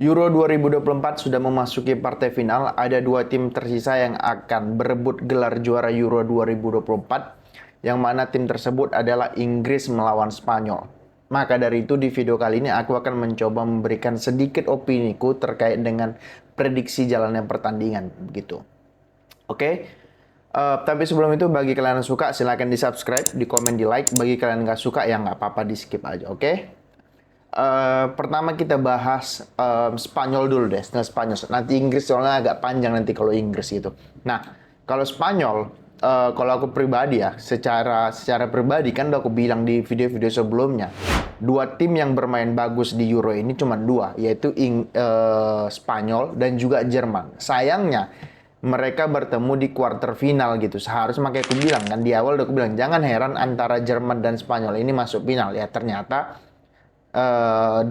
Euro 2024 sudah memasuki partai final. Ada dua tim tersisa yang akan berebut gelar juara Euro 2024, yang mana tim tersebut adalah Inggris melawan Spanyol. Maka dari itu di video kali ini aku akan mencoba memberikan sedikit opiniku terkait dengan prediksi jalannya pertandingan begitu. Oke. Tapi sebelum itu bagi kalian yang suka silahkan di subscribe, di komen, di like. Bagi kalian yang nggak suka ya nggak apa-apa, di skip aja. Oke. Pertama kita bahas Spanyol dulu deh. Nah, Spanyol. Nanti Inggris soalnya agak panjang nanti kalau Inggris itu. Nah, kalau Spanyol, kalau aku pribadi ya, secara pribadi kan udah aku bilang di video-video sebelumnya, dua tim yang bermain bagus di Euro ini cuma dua, yaitu Spanyol dan juga Jerman. Sayangnya mereka bertemu di quarter final gitu. Seharusnya makanya aku bilang kan di awal udah aku bilang jangan heran antara Jerman dan Spanyol ini masuk final ya. Ternyata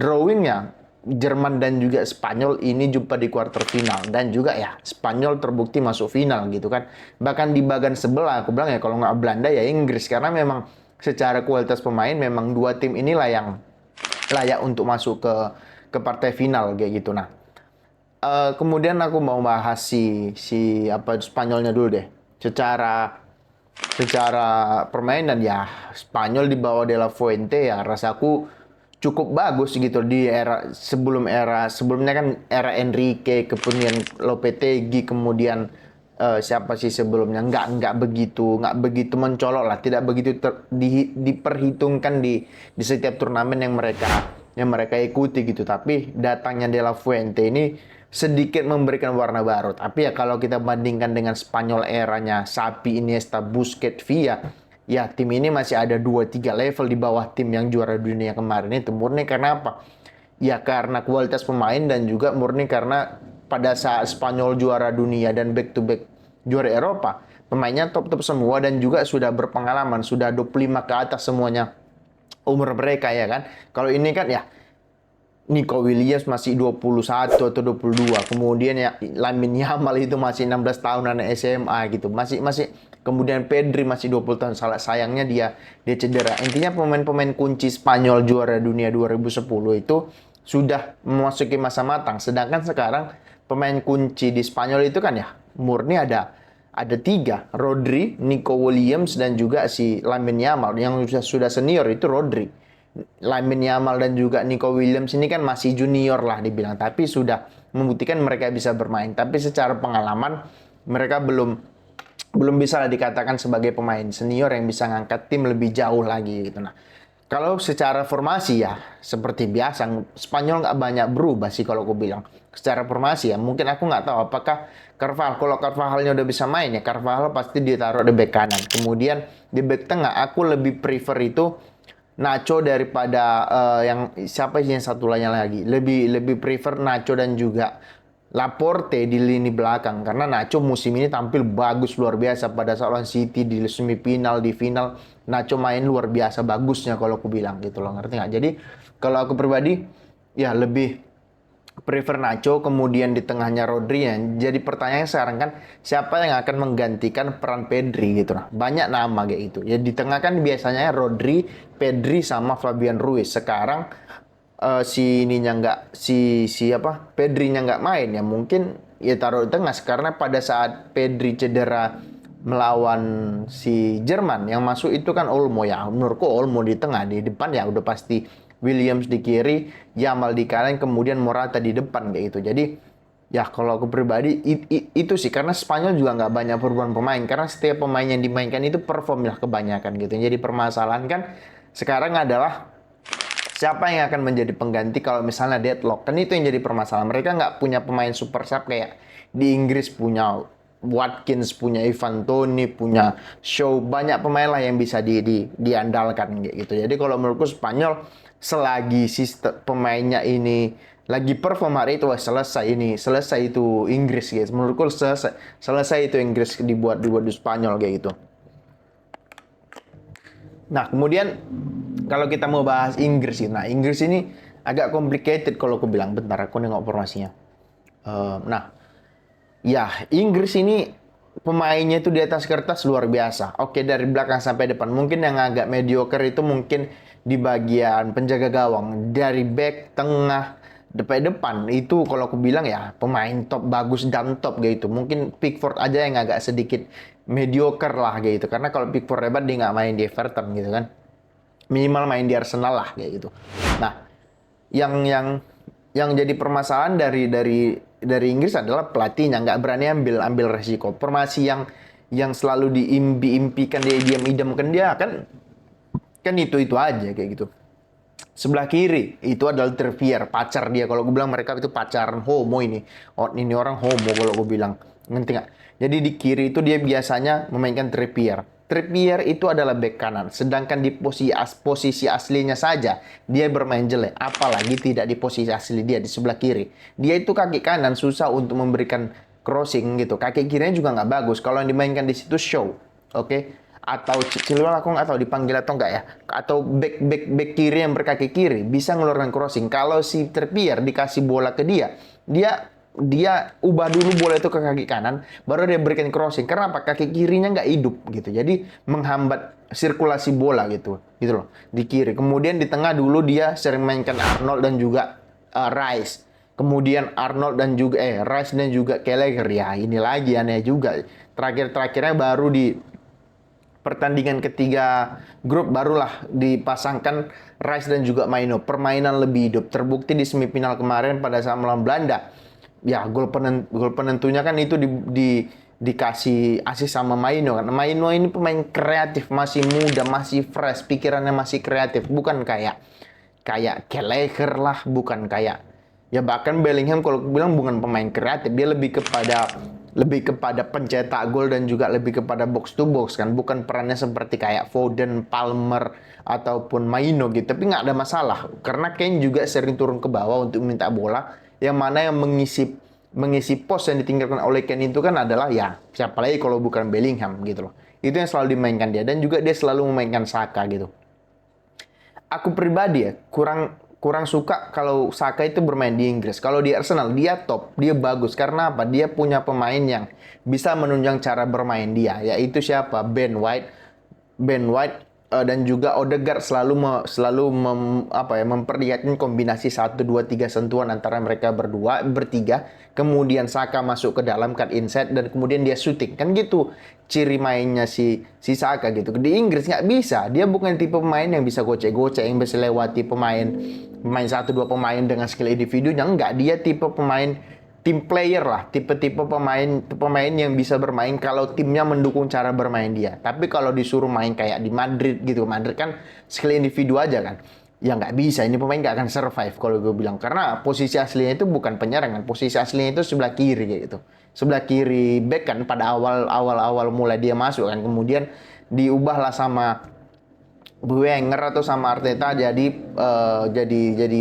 drawingnya Jerman dan juga Spanyol ini jumpa di quarter final, dan juga ya Spanyol terbukti masuk final gitu kan. Bahkan di bagian sebelah aku bilang ya kalau nggak Belanda ya Inggris, karena memang secara kualitas pemain memang dua tim inilah yang layak untuk masuk ke partai final kayak gitu. Nah, kemudian aku mau bahas si apa Spanyolnya dulu deh. Secara permainan ya Spanyol di bawah De La Fuente ya rasaku cukup bagus gitu di sebelumnya kan era Enrique, kemudian Lopetegui, kemudian siapa sih sebelumnya, nggak begitu mencolok lah, tidak begitu diperhitungkan di setiap turnamen yang mereka ikuti gitu. Tapi datangnya De La Fuente ini sedikit memberikan warna baru. Tapi ya kalau kita bandingkan dengan Spanyol eranya Xavi, Iniesta, Busquets, Villa, ya tim ini masih ada 2-3 level di bawah tim yang juara dunia kemarin itu. Murni karena apa? Ya karena kualitas pemain, dan juga murni karena pada saat Spanyol juara dunia dan back to back juara Eropa, pemainnya top-top semua dan juga sudah berpengalaman, sudah 25 ke atas semuanya umur mereka ya kan. Kalau ini kan ya Nico Williams masih 21 atau 22. Kemudian ya Lamine Yamal itu masih 16 tahun anak SMA gitu. Masih kemudian Pedri masih 20 tahun. Sayangnya dia cedera. Intinya pemain-pemain kunci Spanyol juara dunia 2010 itu sudah memasuki masa matang. Sedangkan sekarang pemain kunci di Spanyol itu kan ya murni ada tiga, Rodri, Nico Williams, dan juga si Lamine Yamal. Yang sudah senior itu Rodri. Lamine Yamal dan juga Nico Williams ini kan masih junior lah dibilang, tapi sudah membuktikan mereka bisa bermain. Tapi secara pengalaman mereka belum bisa dikatakan sebagai pemain senior yang bisa ngangkat tim lebih jauh lagi gitu. Nah, kalau secara formasi ya seperti biasa, Spanyol nggak banyak berubah sih kalau aku bilang. Secara formasi ya mungkin aku nggak tahu apakah kalau Carvajalnya udah bisa main ya Carvajal pasti ditaruh di bek kanan. Kemudian di bek tengah aku lebih prefer itu Nacho daripada yang siapa sih yang satu lainnya lagi. Lebih prefer Nacho dan juga Laporte di lini belakang, karena Nacho musim ini tampil bagus luar biasa pada saat lawan City di semifinal, di final. Nacho main luar biasa bagusnya kalau aku bilang gitu loh, ngerti nggak? Jadi kalau aku pribadi ya lebih prefer Nacho, kemudian di tengahnya Rodri ya. Jadi pertanyaannya sekarang kan siapa yang akan menggantikan peran Pedri gitu. Nah, banyak nama kayak gitu. Ya di tengah kan biasanya Rodri, Pedri sama Fabian Ruiz. Sekarang si ininya nggak si apa? Pedrinya nggak main ya mungkin ya taruh di tengah, karena pada saat Pedri cedera melawan si Jerman yang masuk itu kan Olmo ya. Menurutku Olmo di tengah, di depan ya udah pasti Williams di kiri, Yamal di kanan, kemudian Morata di depan kayak gitu. Jadi ya kalau aku pribadi itu sih, karena Spanyol juga nggak banyak perubahan pemain, karena setiap pemain yang dimainkan itu perform lah kebanyakan gitu. Jadi permasalahan kan sekarang adalah siapa yang akan menjadi pengganti kalau misalnya deadlock. Kan itu yang jadi permasalahan. Mereka nggak punya pemain super sub kayak di Inggris punya Watkins, punya Ivan Toney, punya Shaw. Banyak pemain lah yang bisa diandalkan kayak gitu. Jadi kalau menurutku Spanyol selagi sistem pemainnya ini lagi perform hari itu selesai itu Inggris guys. Menurutku selesai itu Inggris dibuat di Spanyol kayak gitu. Nah, kemudian kalau kita mau bahas Inggris, nah Inggris ini agak complicated kalau aku bilang. Bentar, aku nengok formasinya. Nah, ya Inggris ini pemainnya itu di atas kertas luar biasa. Oke, dari belakang sampai depan. Mungkin yang agak mediocre itu mungkin di bagian penjaga gawang. Dari back, tengah, depan itu kalau aku bilang ya pemain top bagus dan top gitu. Mungkin Pickford aja yang agak sedikit mediocre lah gitu. Karena kalau Pickford hebat dia nggak main di Everton gitu kan. Minimal main di Arsenal lah kayak gitu. Nah, yang yang yang jadi permasalahan dari Inggris adalah pelatihnya nggak berani ambil resiko. Formasi yang selalu diimpi-impikan dia diam-idamkan dia kan itu aja kayak gitu. Sebelah kiri itu adalah Trippier, pacar dia. Kalau gue bilang mereka itu pacaran homo ini. Oh, ini orang homo kalau gue bilang. Ngerti nggak? Jadi di kiri itu dia biasanya memainkan Trippier. Trippier itu adalah bek kanan. Sedangkan di posisi aslinya saja dia bermain jelek. Apalagi tidak di posisi asli dia di sebelah kiri. Dia itu kaki kanan susah untuk memberikan crossing gitu. Kaki kirinya juga nggak bagus. Kalau yang dimainkan di situ show. Oke? Atau Chilwell aku nggak tahu dipanggil atau enggak ya, atau back kiri yang berkaki kiri bisa ngeluarkan crossing. Kalau si Trippier dikasih bola ke dia dia ubah dulu bola itu ke kaki kanan, baru dia berikan crossing. Karena apa? Kaki kirinya nggak hidup gitu, jadi menghambat sirkulasi bola gitu loh di kiri. Kemudian di tengah dulu dia sering mainkan Arnold dan juga Rice. Kemudian Arnold dan juga Rice dan juga Gallagher, ya ini lagi aneh juga. Terakhirnya baru di pertandingan ketiga grup barulah dipasangkan Rice dan juga Maino. Permainan lebih hidup. Terbukti di semifinal kemarin pada saat melawan Belanda. Ya, gol penentunya kan itu dikasih asis sama Maino kan. Maino ini pemain kreatif, masih muda, masih fresh, pikirannya masih kreatif, bukan kayak Gallagher lah, bukan kayak ya bahkan Bellingham kalau aku bilang bukan pemain kreatif, dia lebih kepada pencetak gol dan juga lebih kepada box to box kan, bukan perannya seperti kayak Foden, Palmer ataupun Maino gitu. Tapi nggak ada masalah karena Kane juga sering turun ke bawah untuk minta bola, yang mana yang mengisi pos yang ditinggalkan oleh Kane itu kan adalah ya siapa lagi kalau bukan Bellingham gitu loh. Itu yang selalu dimainkan dia, dan juga dia selalu memainkan Saka gitu. Aku pribadi ya kurang kurang suka kalau Saka itu bermain di Inggris. Kalau di Arsenal dia top, dia bagus karena apa? Dia punya pemain yang bisa menunjang cara bermain dia, yaitu siapa? Dan juga Odegaard memperlihatkan kombinasi 1 2 3 sentuhan antara mereka berdua bertiga, kemudian Saka masuk ke dalam cut inside dan kemudian dia shooting. Kan gitu ciri mainnya si Saka gitu. Di Inggris nggak bisa. Dia bukan tipe pemain yang bisa gocek-gocek, yang bisa lewati pemain 1 2 pemain dengan skill individunya. Enggak, dia tipe pemain team player lah, tipe-tipe pemain yang bisa bermain kalau timnya mendukung cara bermain dia. Tapi kalau disuruh main kayak di Madrid gitu, Madrid kan skill individu aja kan, ya nggak bisa. Ini pemain nggak akan survive kalau gue bilang, karena posisi aslinya itu bukan penyerang kan, posisi aslinya itu sebelah kiri kayak gitu, sebelah kiri back kan pada awal mulai dia masuk kan, kemudian diubahlah sama Wenger atau sama Arteta jadi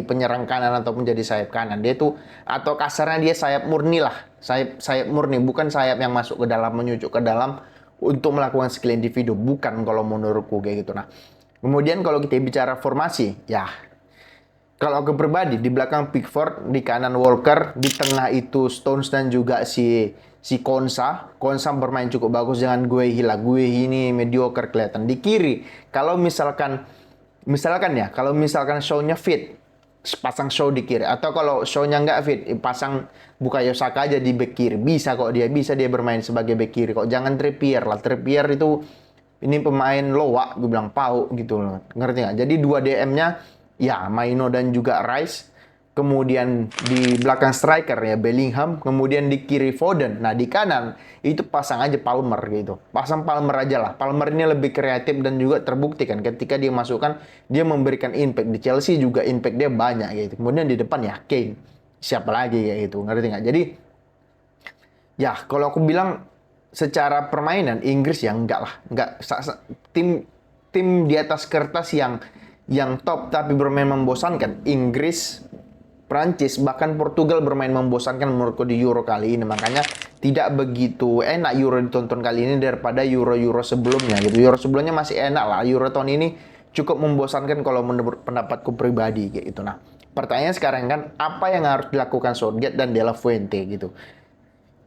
penyerang kanan ataupun jadi sayap kanan. Dia tuh atau kasarnya dia sayap murni lah. Sayap murni, bukan sayap yang masuk ke dalam, menyucuk ke dalam untuk melakukan skill individu, bukan kalau menurutku kayak gitu. Nah, kemudian kalau kita bicara formasi, ya kalau aku pribadi, di belakang Pickford, di kanan Walker, di tengah itu Stones dan juga si Konsa. Konsa bermain cukup bagus dengan Guehi lah. Guehi ini mediocre kelihatan. Di kiri, kalau misalkan Shaw-nya fit, pasang Shaw di kiri. Atau kalau Shaw-nya nggak fit, pasang Bukayo Saka aja di bek kiri. Bisa dia bermain sebagai bek kiri kok. Jangan Trippier lah. Trippier itu ini pemain loak, gue bilang pau gitu loh. Ngerti nggak? Jadi 2 DM-nya ya Maino dan juga Rice. Kemudian di belakang striker ya Bellingham, kemudian di kiri Foden. Nah, di kanan itu pasang aja Palmer gitu. Pasang Palmer aja lah. Palmer ini lebih kreatif dan juga terbukti kan ketika dia masukkan, dia memberikan impact. Di Chelsea juga impact dia banyak gitu. Kemudian di depan ya Kane. Siapa lagi kayak gitu, ngerti nggak? Jadi ya kalau aku bilang secara permainan Inggris ya enggak lah. Enggak tim di atas kertas yang top tapi bermain membosankan. Inggris, Prancis, bahkan Portugal bermain membosankan menurutku di Euro kali ini. Makanya tidak begitu enak Euro ditonton kali ini daripada Euro sebelumnya gitu. Euro sebelumnya masih enak lah. Euro tahun ini cukup membosankan kalau menurut pendapatku pribadi kayak gitu. Nah, pertanyaan sekarang kan, apa yang harus dilakukan Southgate dan De La Fuente gitu.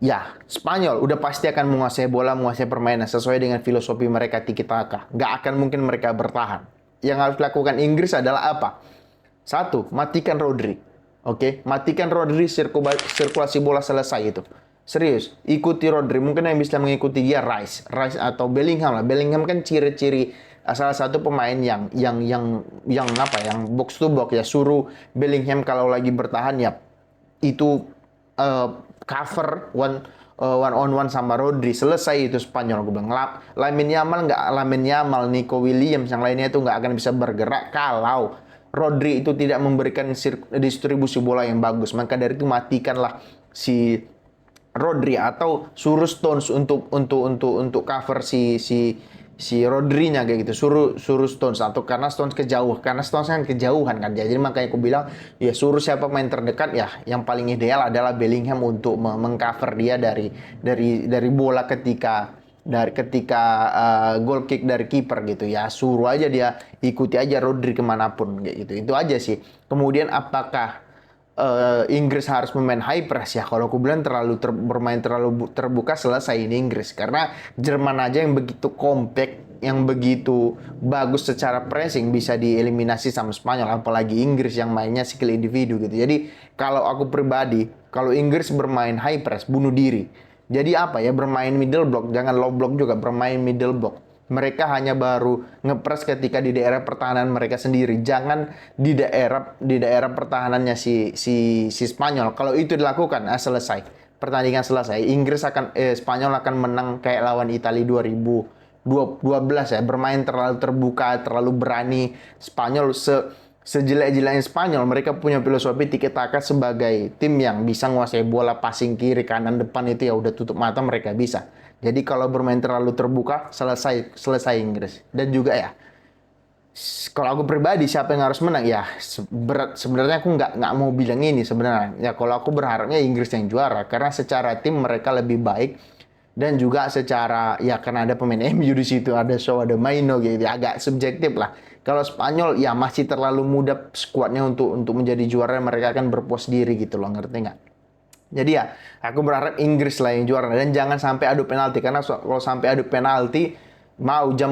Ya, Spanyol udah pasti akan menguasai bola, menguasai permainan sesuai dengan filosofi mereka tiki taka. Nggak akan mungkin mereka bertahan. Yang harus dilakukan Inggris adalah apa? Satu, matikan Rodri. Oke, matikan Rodri, sirkulasi bola selesai itu. Serius, ikuti Rodri. Mungkin yang bisa mengikuti dia Rice atau Bellingham lah. Bellingham kan ciri-ciri salah satu pemain yang apa? Yang box to box ya. Suruh Bellingham kalau lagi bertahan ya itu cover one on one sama Rodri, selesai itu Spanyol. Gue bilang Lamine Yamal nggak, Lamine Yamal, Nico Williams yang lainnya itu nggak akan bisa bergerak kalau Rodri itu tidak memberikan distribusi bola yang bagus. Maka dari itu matikanlah si Rodri atau suruh Stones untuk cover si Rodrinya kayak gitu. Suruh Stones, atau karena Stones kan kejauhan kan. Jadi makanya aku bilang ya suruh siapa main terdekat ya, yang paling ideal adalah Bellingham untuk mengcover dia dari bola ketika goal kick dari kiper gitu ya. Suruh aja dia, ikuti aja Rodri kemanapun kayak gitu. Itu aja sih. Kemudian apakah Inggris harus memain high press? Ya kalau aku bilang bermain terlalu terbuka, selesai ini Inggris. Karena Jerman aja yang begitu compact, yang begitu bagus secara pressing bisa dieliminasi sama Spanyol, apalagi Inggris yang mainnya skill individu gitu. Jadi kalau aku pribadi, kalau Inggris bermain high press, bunuh diri. Jadi apa ya, bermain middle block, jangan low block juga, bermain middle block. Mereka hanya baru ngepres ketika di daerah pertahanan mereka sendiri. Jangan di daerah pertahanannya si Spanyol. Kalau itu dilakukan, selesai. Pertandingan selesai. Spanyol akan menang kayak lawan Italia 2012 ya. Bermain terlalu terbuka, terlalu berani. Spanyol sejelek-jeleknya Spanyol, mereka punya filosofi tiki taka sebagai tim yang bisa nguasai bola, passing kiri, kanan, depan itu ya udah tutup mata mereka bisa. Jadi kalau bermain terlalu terbuka, selesai Inggris. Dan juga ya, kalau aku pribadi siapa yang harus menang ya, sebenarnya aku nggak mau bilang ini sebenarnya. Ya kalau aku berharapnya Inggris yang juara karena secara tim mereka lebih baik, dan juga secara ya karena ada pemain MU di situ, ada Shaw, ada Maino gitu, agak subjektif lah. Kalau Spanyol ya masih terlalu muda skuadnya untuk menjadi juara, mereka akan berpuas diri gitu loh, ngerti nggak? Jadi ya, aku berharap Inggris lah yang juara, dan jangan sampai adu penalti, karena kalau sampai adu penalti mau jam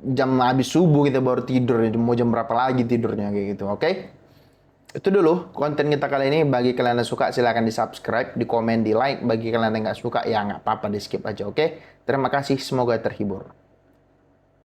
jam habis subuh kita baru tidur, mau jam berapa lagi tidurnya kayak gitu. Oke? Itu dulu konten kita kali ini. Bagi kalian yang suka silahkan di subscribe, di komen, di like. Bagi kalian yang nggak suka ya nggak apa-apa, di skip aja. Oke? Terima kasih, semoga terhibur.